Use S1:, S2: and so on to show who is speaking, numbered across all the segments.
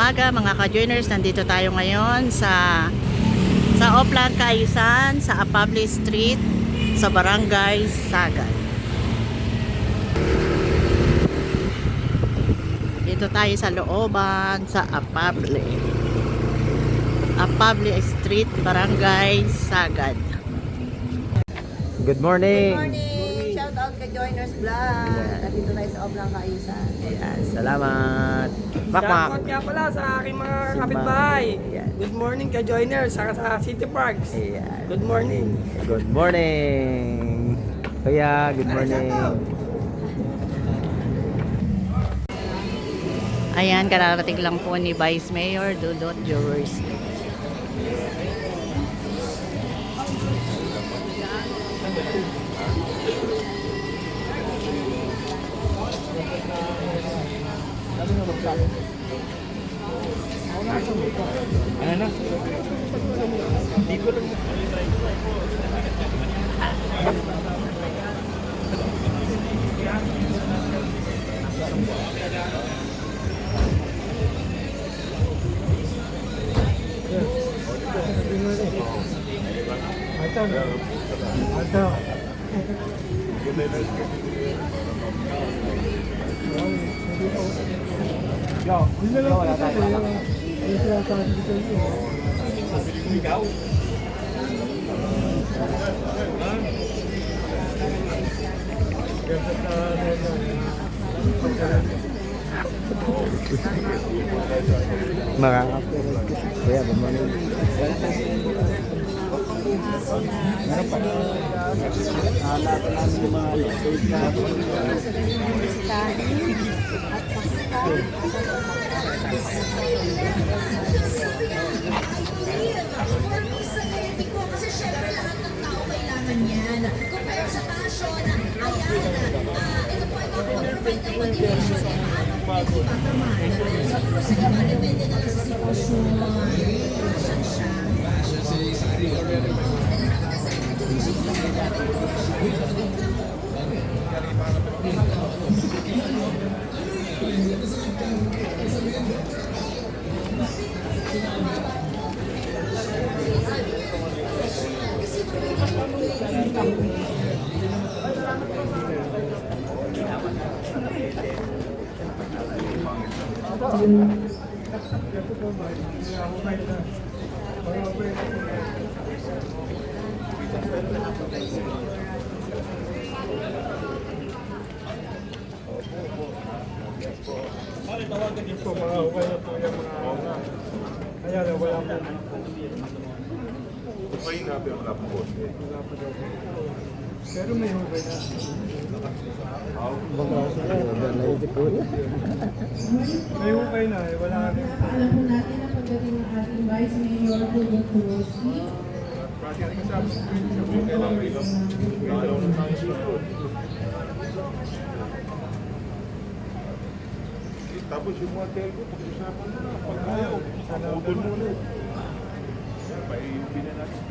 S1: umaga mga ka-joiners. Nandito tayo ngayon sa Oplan, Kaayusan, sa Apable Street, sa Barangay Sagad. Dito tayo sa looban sa Apable Street, Barangay Sagad.
S2: Good morning.
S3: Good morning! Shout out kay Joiners Vlog. Nandito tayo sa Oplan, Kaayusan.
S2: Yes, salamat. Bakmak.
S4: Shoutout nga pala sa aking mga kapitbahay.
S2: Yes.
S4: Good morning kay Joiners saka sa City Parks.
S2: Yes.
S4: Good morning.
S2: Good morning. Kuya, good morning.
S1: Ayan, kararating lang po ni Vice Mayor Dudut Jaworski.
S2: Ano na? Di ko lang. Makakapit. Kuya, good morning. Meron pa. Hanapin namin yung mga
S5: Kasi syempre lahat ng tao kailangan yan. Compare sa passion, ayan, ito po ay mag-provide ng motivation and ano po yung ipapaman. Siguro sa iba, depende na lang sa sitwasyon. Passion siya.
S4: Pero may hubay na. May hubay na eh. Wala rin.
S6: Alam po natin na pagdating ng ating Vice Mayor Dudut Jaworski.
S7: Tapos yung mga telco, pag-usapan mo na, pag ayaw, pag-utol mo na. Paiupin na natin.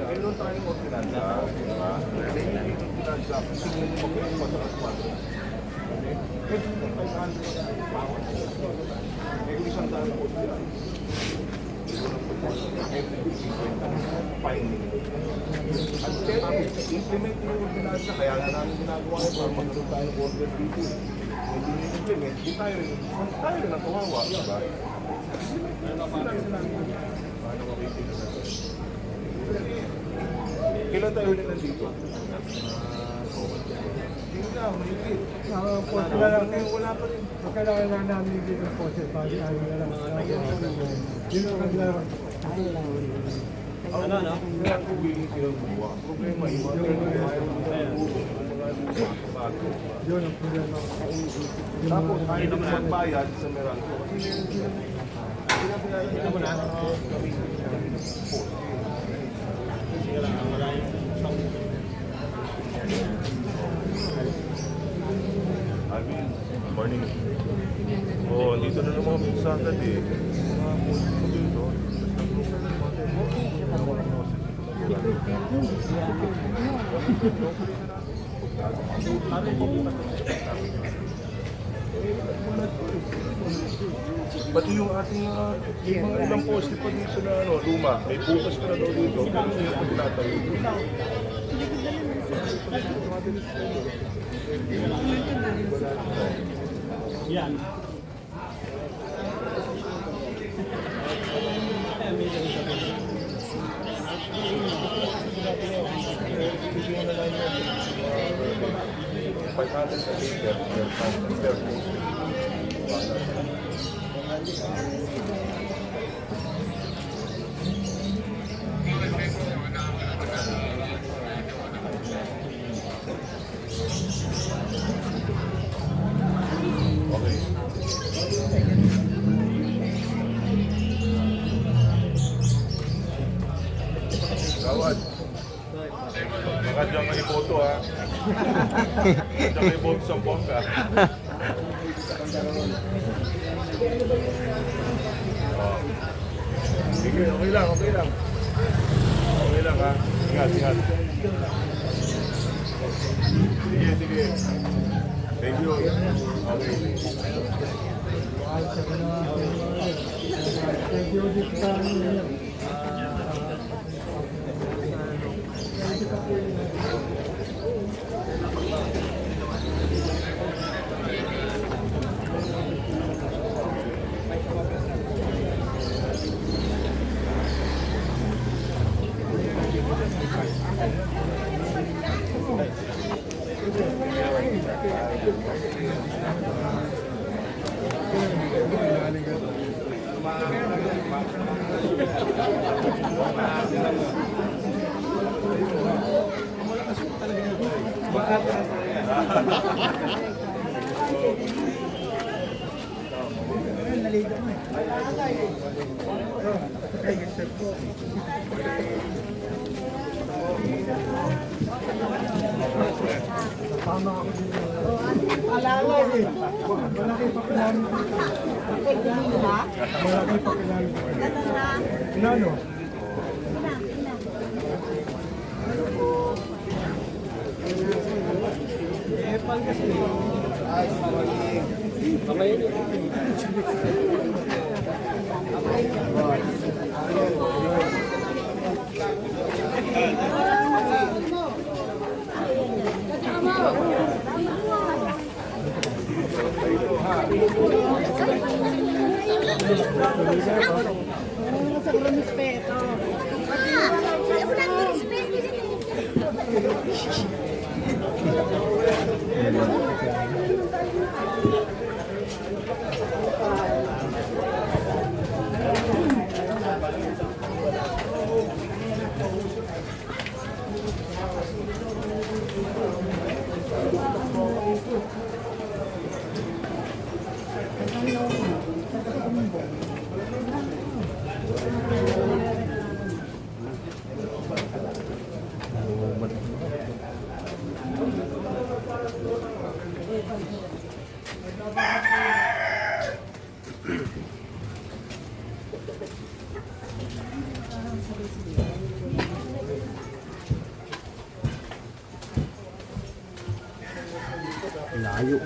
S7: Meron tayong ordinansa, di ba? Meron yung ordinansa, kasi kung magpapasok sa kwadro. Pwede yung 500 bawat. May kung isang daan po sila. Fine. At implement yung ordinansa, kaya nga namin ginagawa ito para magkaroon tayo ng order dito. Hindi nyo-implement, di tayo rin ang kawawa, di ba? Kailan tayo ulit nandito? Hindi na, mahigit. Wala pa rin.
S4: Kailangan lang namin dito ng poses. Pagi ayaw na lang. Yun ang kailangan.
S7: Ano? Kaya kung willing silang gumawa. Problema, yung mga
S4: Yun ang problema.
S7: tapos, ayaw na magbayad sa Meralco. Kasi Alvin, morning. Oh, dito na naman kami sa agad eh. Mga pulis ko dito. Pati yung ating mga ilang poste pa dito na ano, luma, may bukas ka na daw dito, pero hindi ko tinatayo.
S4: Yan.
S7: Gawad. Baka dyan kayo boto ha. Dyan kayo boto sa bongga. Oh. Sige, okay lang, okay lang. Okay lang ha. Ingat, ingat. Sige, sige. Thank you. Okay.
S4: Thank you, dito sa malaki pa kilala. Malaki pa kilala. Inano?
S2: Layo.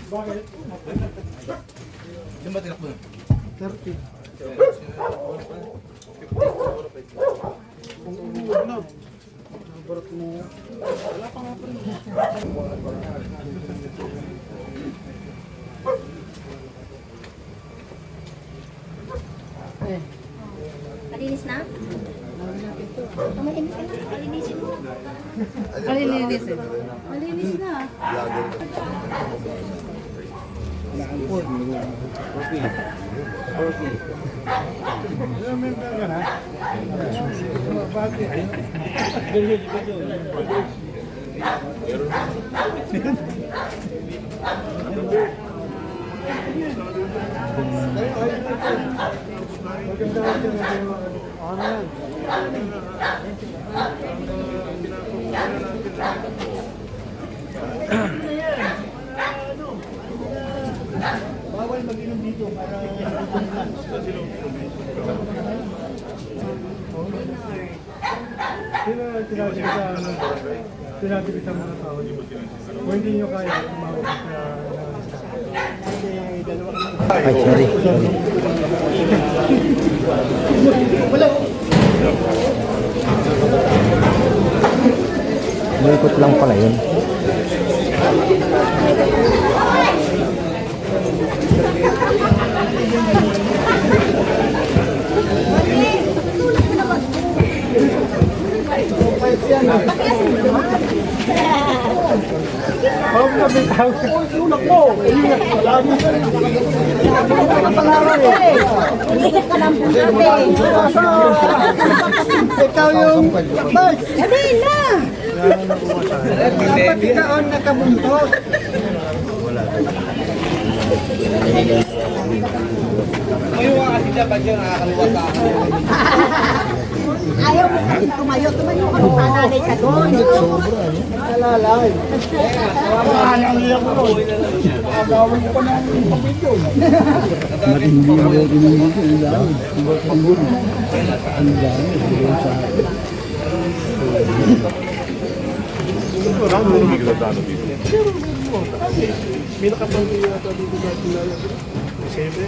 S4: Bakit? 30. Kung umuwi na, barat mo. Wala pa nga pa rin.
S5: Malinis na?
S3: Malinis na.
S4: Remember ka na? Bakit? Maganda ka na. Ano yan? Bawal mag-inom dito para tinatibita mga tao. Kung hindi nyo kaya, tumawag sa
S2: Ay, sorry. Lingkot lang pala yun.
S4: Huwag na bitaw. Sunak mo. Lagi ka rin. Ikaw yung boss.
S3: Sabi na!
S4: Dapat ikaw ang nakabuntot.
S3: Ayaw mo kasi tumayo. Tumayo ka nung pananay ka doon.
S4: Alalay. Ang iyak ko. Agawin ko pa ng pamilyo.
S7: Wala mo nung bigladano dito.
S4: May nakapangkili na ito dito sa Tinaya. Siyempre.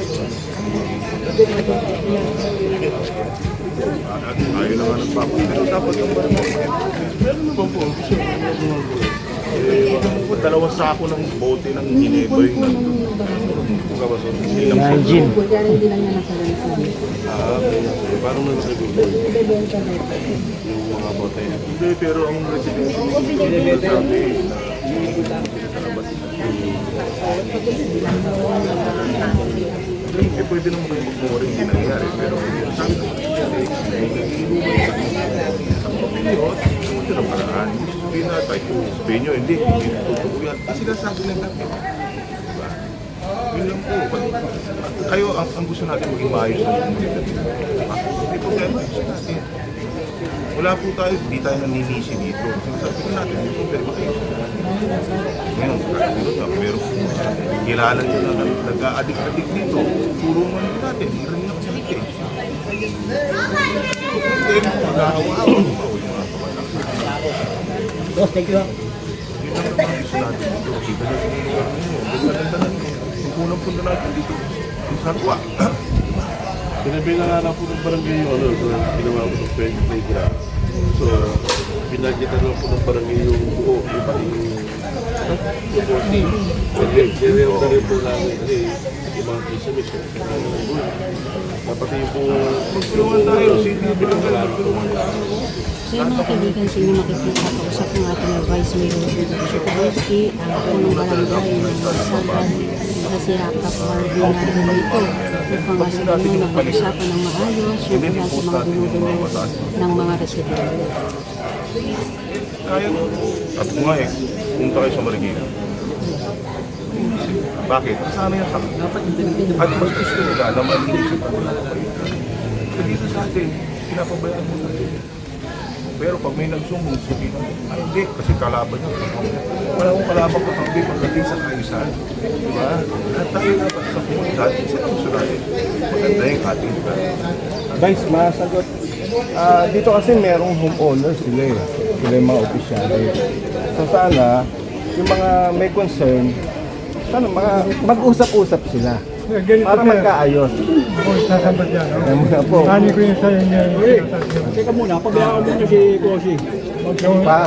S7: Ayaw na nga nagpapag. Pero dapat yung barangay. Meron naman po. Dalawang sako ng bote ng Ginebra yung kabason.
S2: Imagine.
S7: Parang may masagulo. Yung mga bote. Hindi, pero ang residensya nila sabi na eh, pwede naman kayo magmumura hindi nangyari. Pero sabi na isang pamilyon, ito na paraan. Hindi na tayo, sabihin nyo, hindi totoo yan. Kasi nasabi lang natin. Diba? Yun lang po. Kayo, ang gusto natin maging maayos na komunidad. Hindi problema, gusto natin. Wala po tayo, hindi tayo naninisi dito. Sabi ko natin, hindi po pero kayo. Ngayon, meron po kilala nyo na nag-a-addict dito. Puro man natin, hirang na kasi natin. Hindi mo mag-aawa-awa pa o yung mga kawalan.
S2: Boss, thank you.
S7: Yun lang naman gusto natin dito. Kita natin yung lugar nyo. Ganda-ganda nyo. Yung unang punta natin dito. Yung sarwa.
S8: Sinabi na nga lang po ng barangay yung ano, so ginawa ko ng playground. So, binagyan na po ng barangay yung buo, yung pati yung boarding. Nire-rent na rin po namin kasi yung mga kisame, dapat yung po
S7: Magtulungan tayo. Sige, magtulungan tayo.
S9: So yung mga kaibigan, sa inyo makikita, kausap ng ating Vice Mayor Shukowski, ang punong barangay ng Masagan na si Rakap Bardinado ito. Upang alam mo napag-usapan ng maayos yung pagkat sa mga dinudulo ng mga residente.
S7: Kaya mo. Sabi ko nga eh, punta kayo sa Marikina. Bakit? Kasama yung sakit. At mas gusto nila na malinis yung pagkakapalitan. So dito sa atin, pinapabayaan mo natin. Pero pag may nagsumbong, sabihin natin, ay hindi, kasi kalaban niya. Wala akong kalaban ko pag pagdating sa kaayusan. Diba? At tayo dapat sa komunidad, sa gusto natin. Maganda yung ating lugar.
S2: Guys, masagot. Dito kasi merong homeowners sila eh. Sila yung mga opisyal. So sana, yung mga may concern, sana mga mag-usap-usap sila. Para magkaayos.
S4: Ako sasabat yan.
S2: Ayan mo na po.
S4: Ani ko yung sa'yo niya.
S8: Teka muna, pabayaan mo na si Kosi.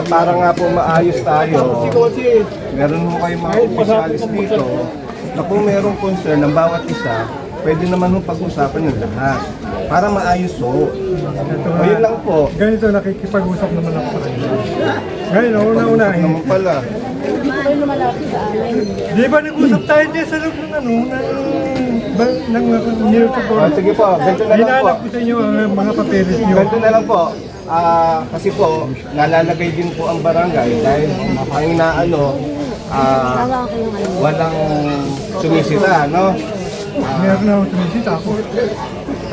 S2: Para nga po maayos tayo. Meron mo kayong mga opisyalis dito na kung merong concern ng bawat isa, pwede naman mong pag-usapan ng lahat. para maayos ho. Ayun lang po.
S4: Ganito, nakikipag-usap naman ako sa kanila. Ngayon, una-unahin.
S2: Naman pala.
S4: Di ba nag-usap tayo dyan sa loob ng near to
S2: Sige po, ganito na lang po.
S4: Hinanap ko sa inyo ang mga papeles nyo.
S2: Ganito na lang po. Kasi po, nalalagay din po ang barangay dahil ang inaano, walang sumisita, no?
S4: Meron na ako sumisita ako.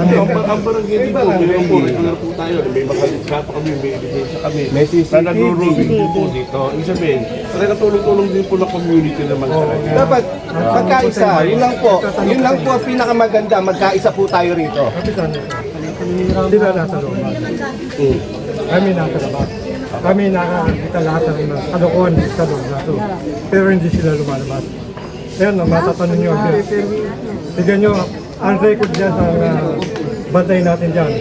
S8: Ang barangay din po, mayroon po, regular po tayo. May makalikap kami, may ebidensya kami.
S2: May CCTV.
S8: Na nag-review po dito. Ibig sabihin, talaga tulong-tulong din po ng community naman talaga.
S2: Dapat magkaisa, yun lang po. Yun lang po ang pinakamaganda, magkaisa po tayo rito.
S4: Kapitan, sila nasa loob. Kami nasa labas. Kami nakakita lahat ng mga kalokohan sa loob na to. Pero hindi sila lumalabas. Ayan, matatanong nyo. Tignan nyo, ang record dyan sa bantay natin dyan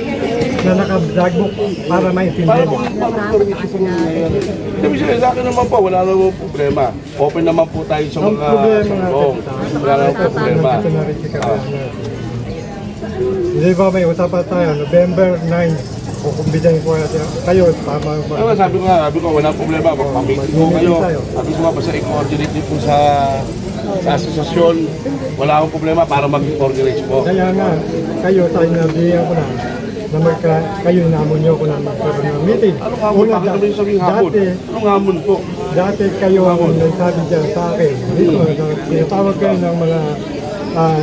S4: na naka-dagbook para maintindihan nyo.
S8: Ibig sabihin, sa akin naman po, wala naman problema. Open naman po tayo sa
S4: Ang
S8: mga
S4: problema nga,
S8: sumbong. Wala naman po problema.
S4: Ito na rin si Kapitan. Hindi ba may usapan tayo, November 9, kukumbidahin ko kayo, tama ba?
S8: Ano, sabi ko, wala problema. Magpamigil po kayo. Sabi ko nga, basta i-coordinate din po sa asosasyon. Wala akong problema para mag-organize po.
S4: Kaya nga, kayo, tayo nabigyan ko na kayo namon nyo ko na magkaroon ng meeting.
S8: Anong hamon? Bakit naman yung sabing hamon? Anong hamon po?
S4: Dati kayo ang nagsabi dyan sa akin. Dito, tinatawag kayo ng mga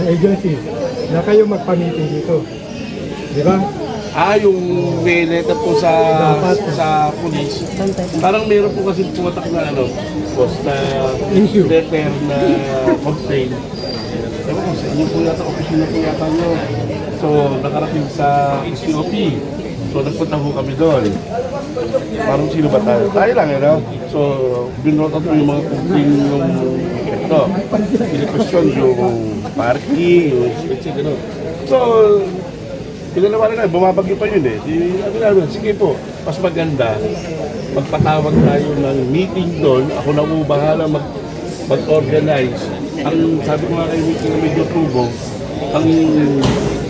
S4: agencies na kayo magpa-meeting dito. Di ba?
S8: Yung may letter po sa police. Parang meron po kasi pumatak na post na
S4: Issue.
S8: letter na complaint. Ewan ko, sa inyo po yata, opisina po yata nyo. So, nakarating sa COP. So, nagpunta po kami doon. Parang sino ba tayo? Tayo lang, So, binrotan po yung mga complaint yung question yung parking, yung etc. So, pinalawa na, bumabagyo pa yun eh. Sige po, mas maganda, magpatawag tayo ng meeting doon. Ako na po bahala mag-organize. Ang sabi ko nga kayo meeting na medyo tubo,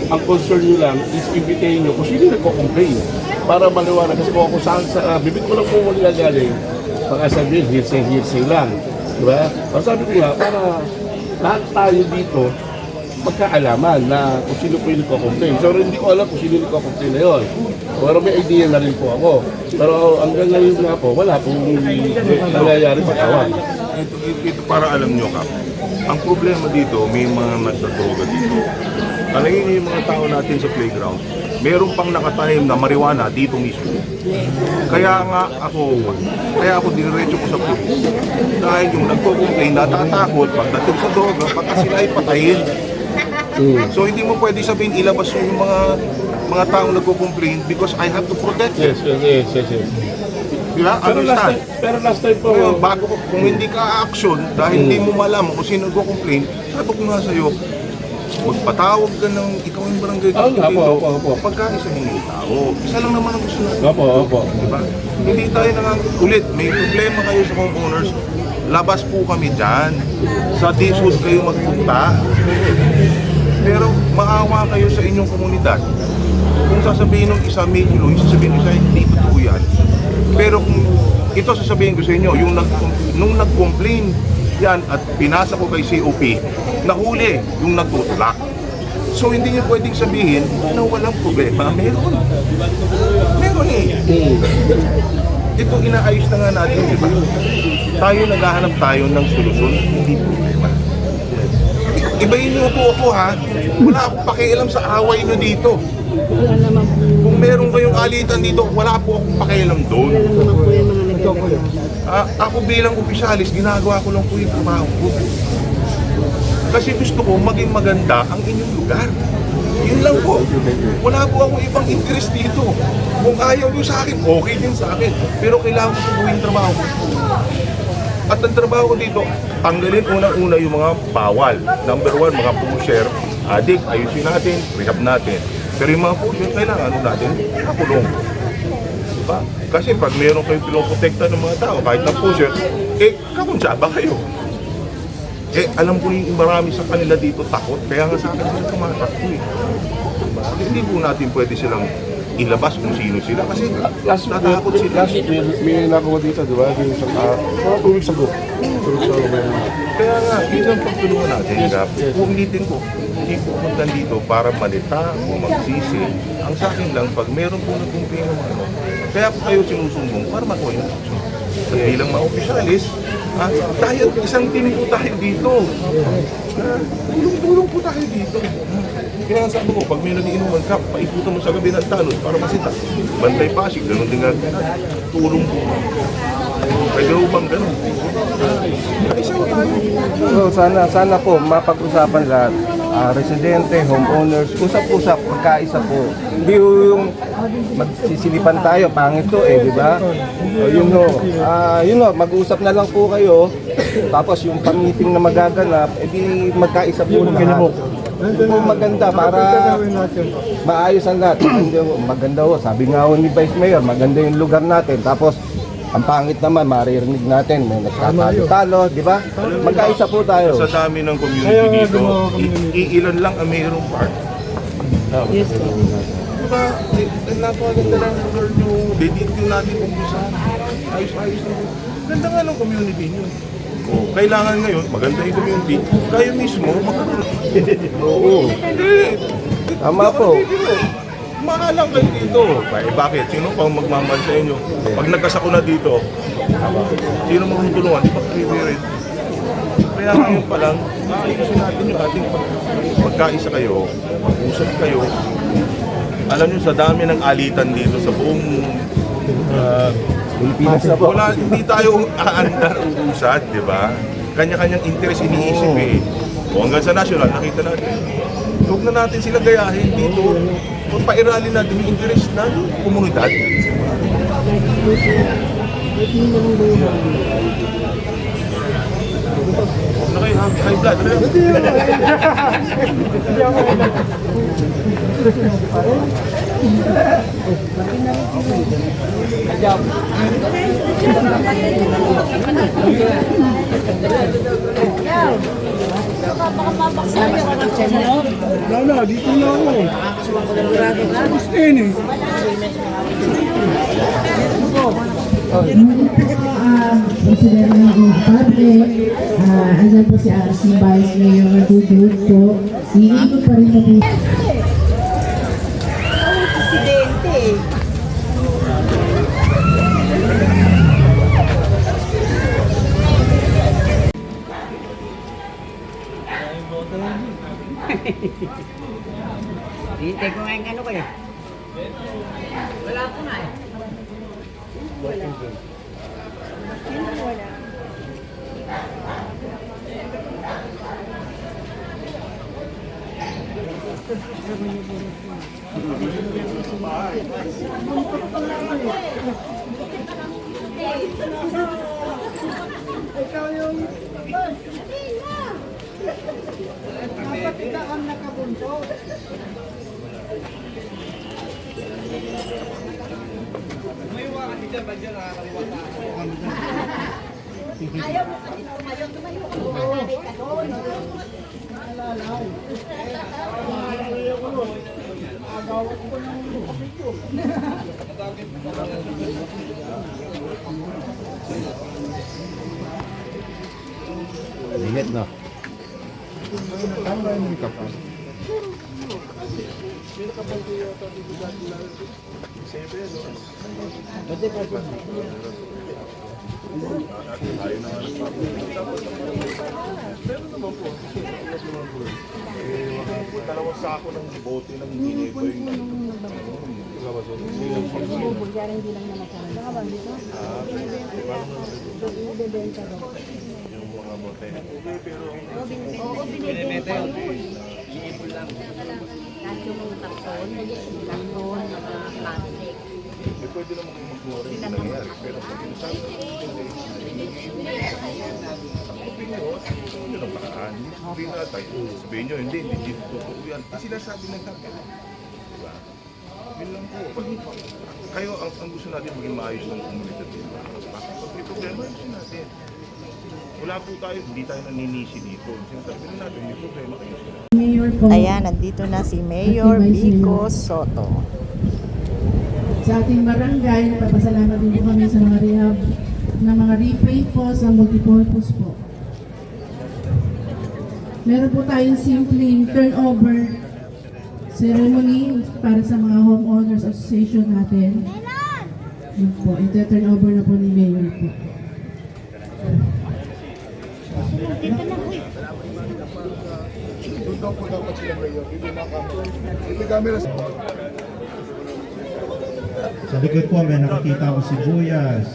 S8: ang concern nyo lang is ibitayin nyo kung sino nagko-complain para maliwanag. Kasi kung ako saan sa bibig ko lang po muli galing, baka sabihin, hearsay lang. Diba? Pero sabi ko nga, para lahat tayo dito, magkaalaman na kung sino po yung nagko-complain. So hindi ko alam kung sino yung nagko-complain na yun. Pero may idea na rin po ako. Pero hanggang ngayon nga po, wala pong nangyayari pagkawan.
S7: Ito para alam nyo ka. Ang problema dito, may mga nagdadroga dito. Talagin yung mga tao natin sa playground. Meron pang nakatahim na marijuana dito mismo. Kaya ako diretso ko sa police. Dahil yung nagko-complain, natatakot pagdating sa droga, baka sila ay patayin. So hindi mo pwede sabihin ilabas yung mga taong nagko-complain because I have to protect them.
S8: Yes.
S7: Diba? Understand?
S8: Pero last time po,
S7: Ngayon, bago kung hindi ka action dahil hindi mo malaman kung sino nagko-complain, sabi ko nga sa'yo, magpatawag ka ng ikaw yung barangay
S8: Opo.
S7: Pagka-isahin yung tao. Isa lang naman ang gusto natin.
S8: Opo.
S7: Diba? Hindi tayo ulit, may problema kayo sa homeowners, labas po kami dyan. Sa DSUD kayo magpunta. Pero maawa kayo sa inyong komunidad. Kung sasabihin ng isa medyo, sasabihin ng isa hindi totoo yan. Pero kung ito sasabihin ko sa inyo, nung nag-complain yan at pinasa ko kay COP, nahuli yung nagtutulak. So hindi niyo pwedeng sabihin na walang problema. Meron eh. Ito inaayos na nga natin, di ba? Tayo naghahanap tayo ng solusyon, hindi problema. Ibayin niyo po ako ha. Wala akong pakialam sa away niyo dito. Kung meron kayong alitan dito, wala po akong pakialam doon. Ako bilang opisyalis, ginagawa ko lang po yung trabaho ko. Kasi gusto ko maging maganda ang inyong lugar. Yun lang po. Wala po akong ibang interest dito. Kung ayaw nyo sa akin, okay din sa akin. Pero kailangan ko subuhin yung trabaho ko. At ang trabaho ko dito, tanggalin unang-una yung mga bawal. Number 1, mga pusher, addict, ayusin natin, rehab natin. Pero yung mga pusher, kailangan natin nakulong. Diba? Kasi pag meron kayong pinoprotekta ng mga tao, kahit na pusher, kakuntsaba kayo. Alam ko yung marami sa kanila dito takot, kaya nga sa akin sila tumatakbo eh. Diba? Hindi po natin pwede silang ilabas kung sino sila kasi natakot sila.
S8: Last may nakuha dito, di ba? Yung isang mga 2 weeks ago. 2 weeks ago ba yun?
S7: Kaya nga, yun ang pagtulungan natin. Kap. Kung ulitin ko, hindi po punta dito para malita o magsisi. Ang sa akin lang, pag meron po nagkumpin ng ano, kaya po kayo sinusumbong para makuha yung action. At bilang mga opisyalis, tayo, isang team po tayo dito. Tulong-tulong po tayo dito. Kaya sabi ko, pag may nagiinuman ka, paikutan mo sa gabi ng Tanos para masita. Bantay Pasig, ganun din natin. Tulong po. Pwede mo bang ganun? Isang tayo.
S2: So sana po mapag-usapan lahat. Residente, homeowners, usap-usap, pagkaisa po. Hindi yung magsisilipan tayo, pangit to di ba? Yun ho, mag-usap na lang po kayo. Tapos yung pang-meeting na magaganap, di magkaisa po lahat. Yun po maganda para maayos ang lahat. Maganda ho, sabi nga ho ni Vice Mayor, maganda yung lugar natin. Tapos ang pangit naman, maririnig natin, may nagtatalo-talo, di ba? Magkaisa po tayo.
S7: Sa dami ng community dito, iilan lang ang mayroong park.
S9: Yes po.
S7: Diba, napakaganda ng lugar nyo, dito natin umpisahan. Ayos-ayos na. Ganda nga ng community nyo. Kailangan ngayon, maganda yung community, kayo mismo, magkaroon.
S2: Oo. Tama po.
S7: Maalang kayo dito. Bakit? Sino pang magmamahal sa inyo? Pag nagkasako na dito, sino magtutulungan? Di ba kayo? Kaya ngayon pa lang, ayusin natin yung ating pagkaisa kayo, mag-usap kayo. Alam nyo, sa dami ng alitan dito sa buong
S2: Pilipinas na po.
S7: wala, hindi tayo aandar uusad, di ba? Kanya-kanyang interest iniisip O hanggang sa national, nakita natin. Huwag na natin sila gayahin dito. Pairalin natin yung interest ng komunidad. Huwag na kayo high blood.
S4: Wala, dito na ako. Gusto
S6: President ng Parte, andyan po si Vice Mayor Dudut po. Iikot pa rin po.
S3: Hintay ko nga yung ano ko eh. Wala po nga eh.
S5: Ayaw mo sa tumayo ka doon. Ka doon.
S2: Lihat na.
S7: Meron naman po. Dalawang sako ng bote ng ginito yung yung mga bote.
S9: Oo, binibenta yun. Iipon lang. Kahit yung mga karton, karton, mga plastic.
S7: Pwede naman kayo magmura yung nangyari. Pero pag sinasabi na yun ang paraan. Hindi na tayo. Sabihin nyo, hindi totoo yan. Sinasabi ng target. Diba? Yun lang po. Kayo, ang gusto natin maging maayos ng komunidad. Pag may problema, ayusin natin. Wala po tayo, hindi tayo naninisi dito. Sinasabi na natin, may problema kayo.
S6: Mayor po.
S1: Ayan, nandito na si Mayor Vico Soto.
S6: Sa ating barangay, nagpapasalamat din po kami sa mga rehab na mga repaint po sa multipurpose po. Meron po tayong simpleng turnover ceremony para sa mga homeowners association natin. Yun po, ito-turnover na po ni Mayor po.
S2: Doon daw po dapat sila ngayon. Hindi camera.
S10: Sa likod po may nakikita ko sibuyas.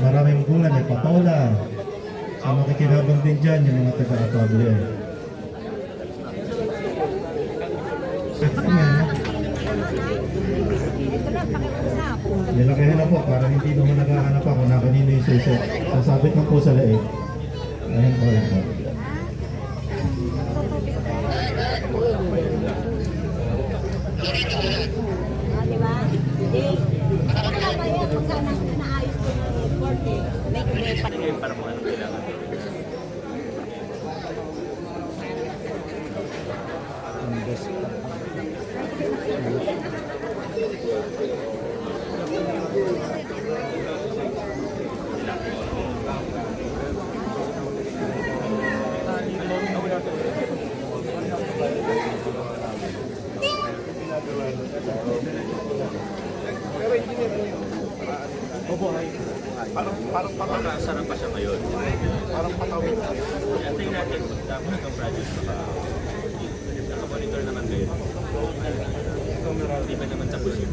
S10: Maraming gulay, may patola. Sa makikinabang din dyan yung mga taga-atable. Nilakihan na po para hindi naman naghahanap ako na kanino yung suso. Sasabit lang po sa leeg. Ayun po, ayun po.
S5: Diba? Hindi. Wala ba yan kung saan ang naayos ko ng korte? May para mo ano kailangan.
S7: Parang pakasarap pa siya ngayon. Parang patawid. Antayin natin, tapos itong project naka-monitor naman kayo. Hindi ba naman tapos yun?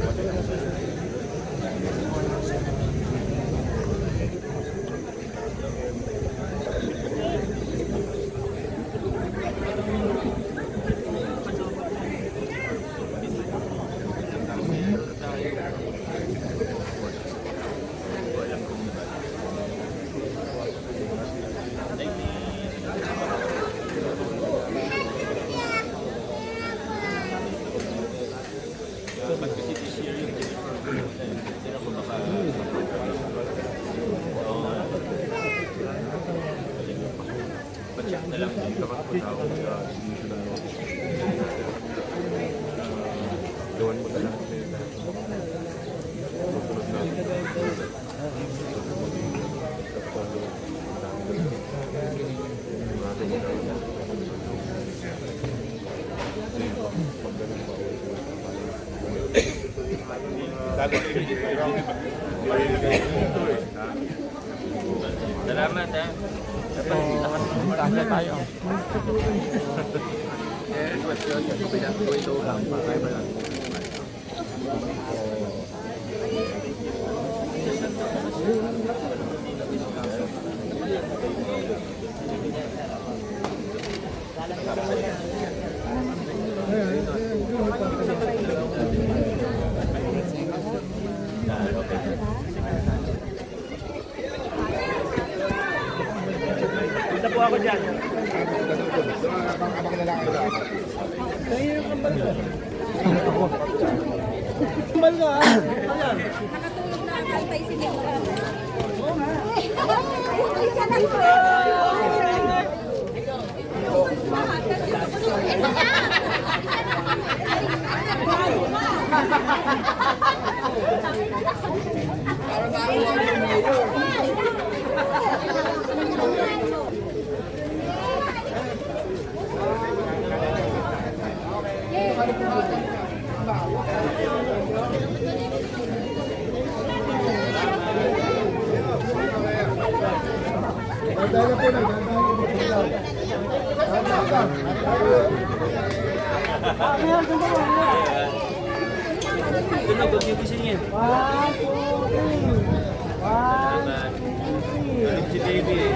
S7: Gawan mo na lang. Salamat ha. Dapat tayo. Punta po ako dyan.
S5: Nakatulog na ang wifi si Mika. Oo nga. Isa na ko.
S7: Si Baby eh.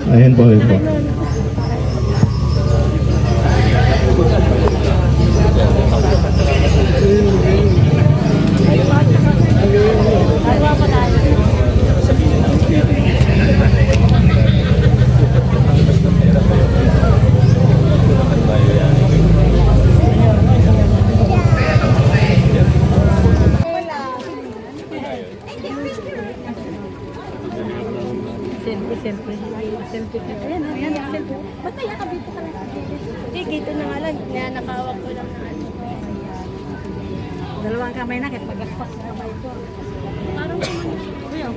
S10: Ayan po, ayan po.
S5: Basta yakap dito ka lang. Hindi, dito na nga lang. Nakawag ko lang na ano. Dalawang kamay na, kahit magaspas na kamay ko. Parang kuya.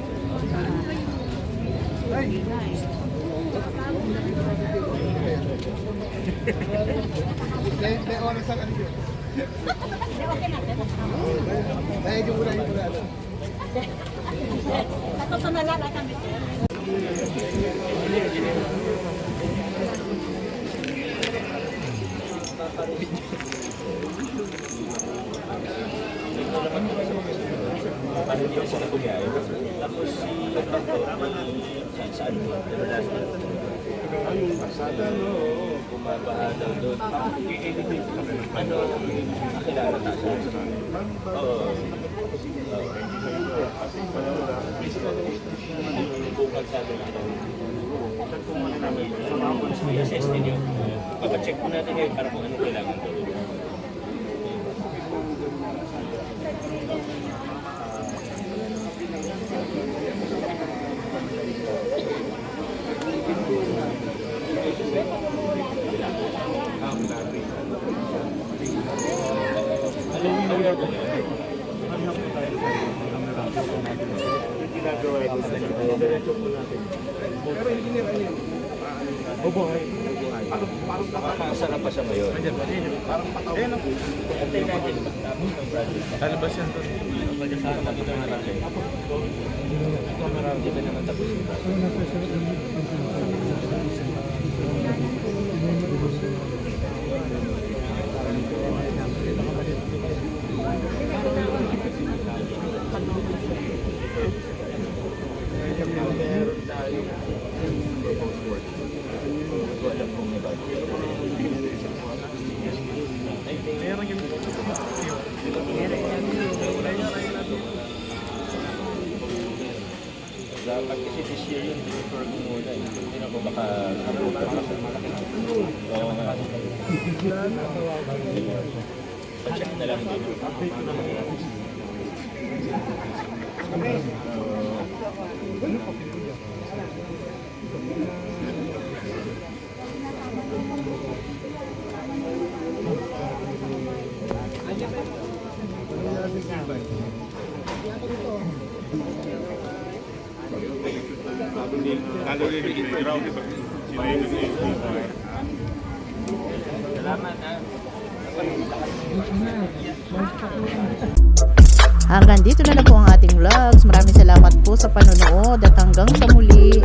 S11: Papacheck po natin ngayon para kung ano kailangan to. Parang pa siya ngayon. Antay natin. Talabas yan to. Dito nga lang kayo. Hindi ba naman tapos yung dapat kasi this year yung deliver ko muna. Hindi na ko baka oo nga. Pa-check na lang din.
S1: Hanggang dito na lang po ang ating vlogs. Maraming salamat po sa panonood at hanggang sa muli.